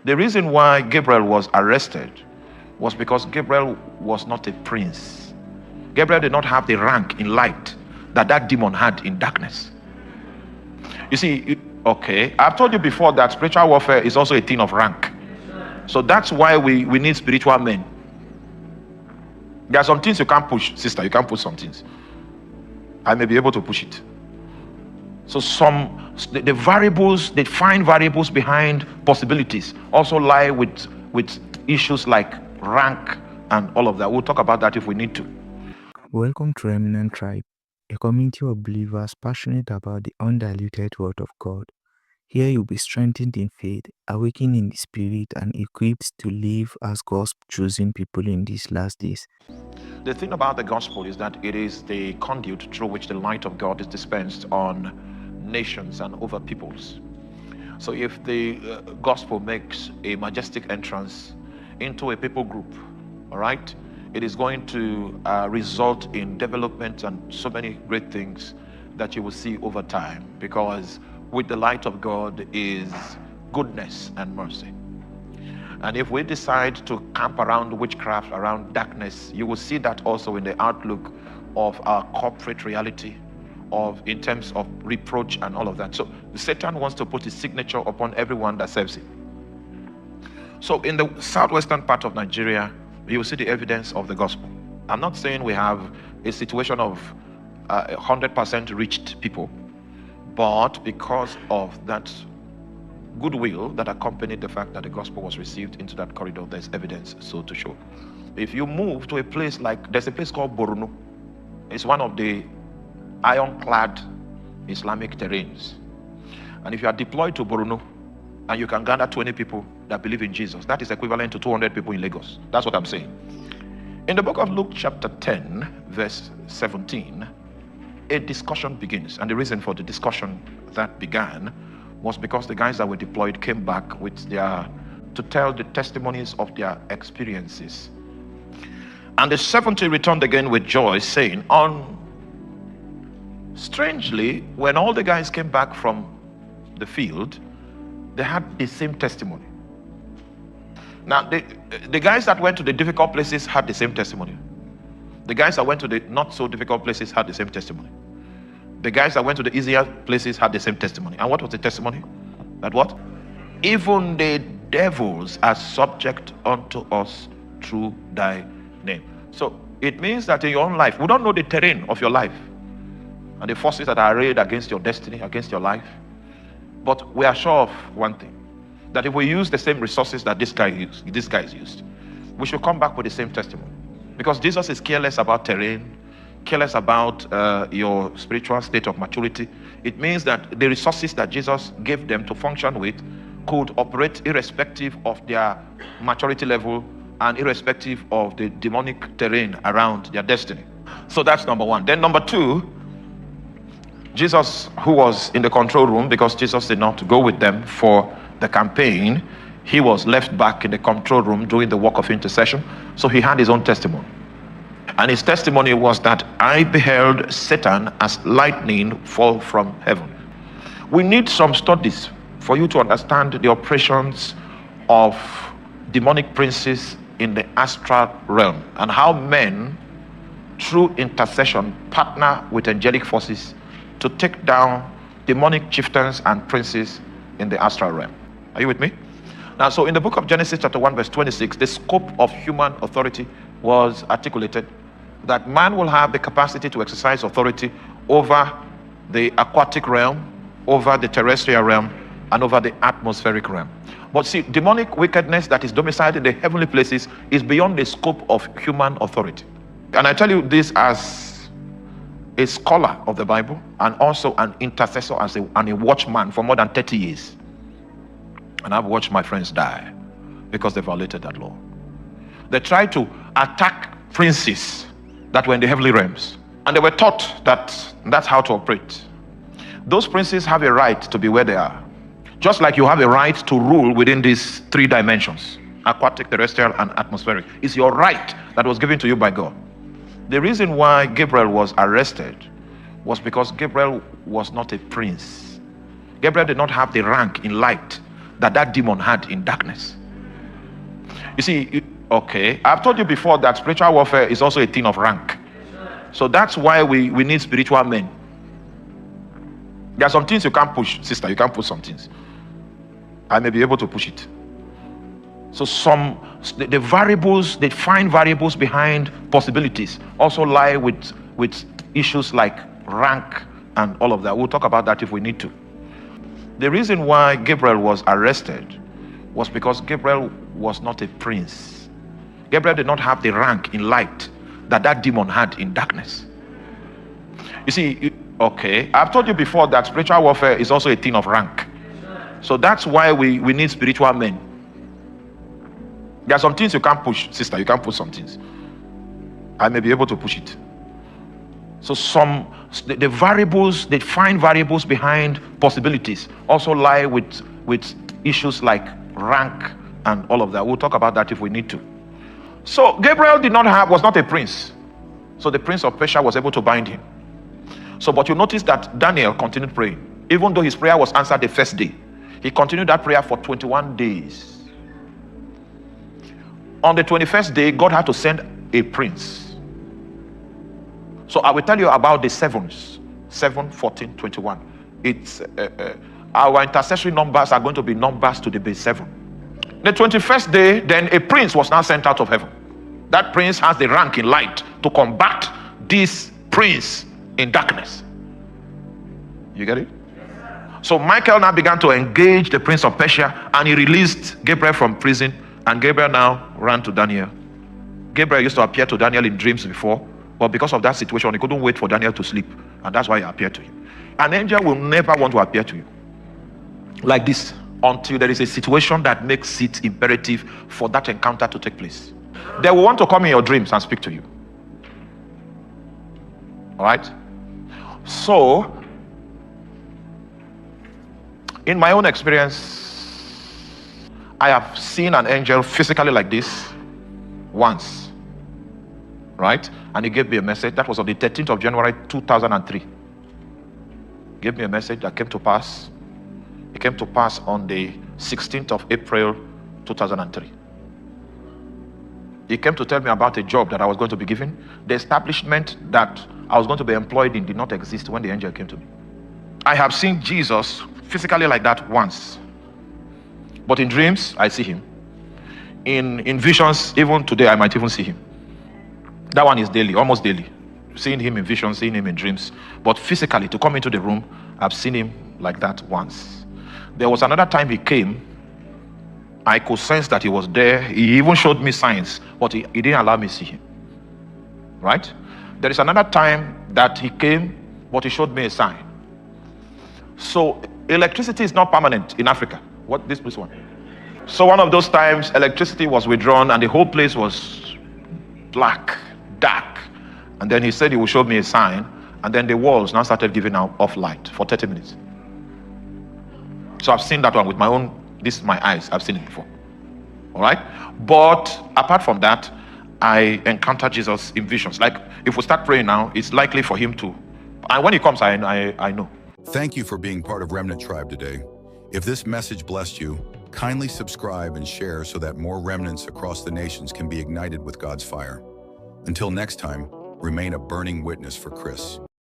The reason why Gabriel was arrested was because Gabriel was not a prince. Gabriel did not have the rank in light that demon had in darkness. You see, okay, I've told you before that spiritual warfare is also a thing of rank. So that's why we need spiritual men. There are some things you can't push, sister. You can't push some things. I may be able to push it. So the variables, the fine variables behind possibilities also lie with issues like rank and all of that. We'll talk about that if we need to. Welcome to Remnant Tribe, a community of believers passionate about the undiluted Word of God. Here you'll be strengthened in faith, awakened in the Spirit, and equipped to live as God's chosen people in these last days. The thing about the gospel is that it is the conduit through which the light of God is dispensed on nations and over peoples. So if the gospel makes a majestic entrance into a people group, all right, it is going to result in development and so many great things that you will see over time, because with the light of God is goodness and mercy. And if we decide to camp around witchcraft, around darkness, you will see that also in the outlook of our corporate reality, in terms of reproach and all of that. So Satan wants to put his signature upon everyone that serves him. So in the southwestern part of Nigeria, you will see the evidence of the gospel. I'm not saying we have a situation of 100% reached people, but because of that goodwill that accompanied the fact that the gospel was received into that corridor, there's evidence so to show. If you move to a place like, there's a place called Borno. It's one of the ironclad Islamic terrains. And if you are deployed to Borno and you can gather 20 people that believe in Jesus, that is equivalent to 200 people in Lagos. That's what I'm saying. In the book of Luke chapter 10, verse 17, a discussion begins. And the reason for the discussion that began was because the guys that were deployed came back to tell the testimonies of their experiences. And the 70 returned again with joy, saying, strangely, when all the guys came back from the field, they had the same testimony. Now, the guys that went to the difficult places had the same testimony. The guys that went to the not so difficult places had the same testimony. The guys that went to the easier places had the same testimony. And what was the testimony? That what? Even the devils are subject unto us through thy name. So it means that in your own life, we don't know the terrain of your life and the forces that are arrayed against your destiny, against your life. But we are sure of one thing, that if we use the same resources that these guys used, we should come back with the same testimony. Because Jesus is careless about terrain, careless about your spiritual state of maturity. It means that the resources that Jesus gave them to function with could operate irrespective of their maturity level and irrespective of the demonic terrain around their destiny. So that's number one. Then number two, Jesus, who was in the control room, because Jesus did not go with them for the campaign, he was left back in the control room doing the work of intercession. So he had his own testimony. And his testimony was that I beheld Satan as lightning fall from heaven. We need some studies for you to understand the operations of demonic princes in the astral realm and how men, through intercession, partner with angelic forces to take down demonic chieftains and princes in the astral realm. Are you with me? Now, so in the book of Genesis chapter 1 verse 26, the scope of human authority was articulated, that man will have the capacity to exercise authority over the aquatic realm, over the terrestrial realm, and over the atmospheric realm. But see, demonic wickedness that is domiciled in the heavenly places is beyond the scope of human authority. And I tell you this as a scholar of the Bible and also an intercessor and a watchman for more than 30 years. And I've watched my friends die because they violated that law. They tried to attack princes that were in the heavenly realms, and they were taught that that's how to operate. Those princes have a right to be where they are, just like you have a right to rule within these three dimensions: aquatic, terrestrial, and atmospheric. It's your right that was given to you by God. The reason why Gabriel was arrested was because Gabriel was not a prince. Gabriel did not have the rank in light that that demon had in darkness. You see, okay, I've told you before that spiritual warfare is also a thing of rank. So that's why we need spiritual men. There are some things you can't push, sister. You can't push some things. I may be able to push it. So the variables, the fine variables behind possibilities also lie with issues like rank and all of that. We'll talk about that if we need to. The reason why Gabriel was arrested was because Gabriel was not a prince. Gabriel did not have the rank in light that that demon had in darkness. You see, okay, I've told you before that spiritual warfare is also a thing of rank. So that's why we need spiritual men. There are some things you can't push, sister. You can't push some things. I may be able to push it. So the variables, the fine variables behind possibilities also lie with issues like rank and all of that. We'll talk about that if we need to. So Gabriel was not a prince. So the prince of Persia was able to bind him. So, but you notice that Daniel continued praying. Even though his prayer was answered the first day, he continued that prayer for 21 days. On the 21st day, God had to send a prince. So I will tell you about the sevens. 7, 14, 21. It's our intercessory numbers are going to be numbers to the base 7. The 21st day, then a prince was now sent out of heaven. That prince has the rank in light to combat this prince in darkness. You get it? So Michael now began to engage the prince of Persia, and he released Gabriel from prison, and Gabriel now ran to Daniel. Gabriel used to appear to Daniel in dreams before, but because of that situation, he couldn't wait for Daniel to sleep, and that's why he appeared to him. An angel will never want to appear to you like this until there is a situation that makes it imperative for that encounter to take place. They will want to come in your dreams and speak to you. All right? So, in my own experience, I have seen an angel physically like this once, right? And he gave me a message. That was on the 13th of January 2003. Gave me a message that came to pass. It came to pass on the 16th of April 2003. He came to tell me about a job that I was going to be given. The establishment that I was going to be employed in did not exist when the angel came to me. I have seen Jesus physically like that once. But in dreams, I see him. In visions, even today, I might even see him. That one is daily, almost daily. Seeing him in visions, seeing him in dreams. But physically, to come into the room, I've seen him like that once. There was another time he came. I could sense that he was there. He even showed me signs, but he didn't allow me to see him. Right? There is another time that he came, but he showed me a sign. So electricity is not permanent in Africa. What this one? So one of those times, electricity was withdrawn and the whole place was black, dark. And then he said he would show me a sign, and then the walls now started giving out off light for 30 minutes. So I've seen that one with my own, this is my eyes, I've seen it before. All right? But apart from that, I encounter Jesus in visions. Like if we start praying now, it's likely for him to, and when he comes, I know. Thank you for being part of Remnant Tribe today. If this message blessed you, kindly subscribe and share so that more remnants across the nations can be ignited with God's fire. Until next time, remain a burning witness for Chris.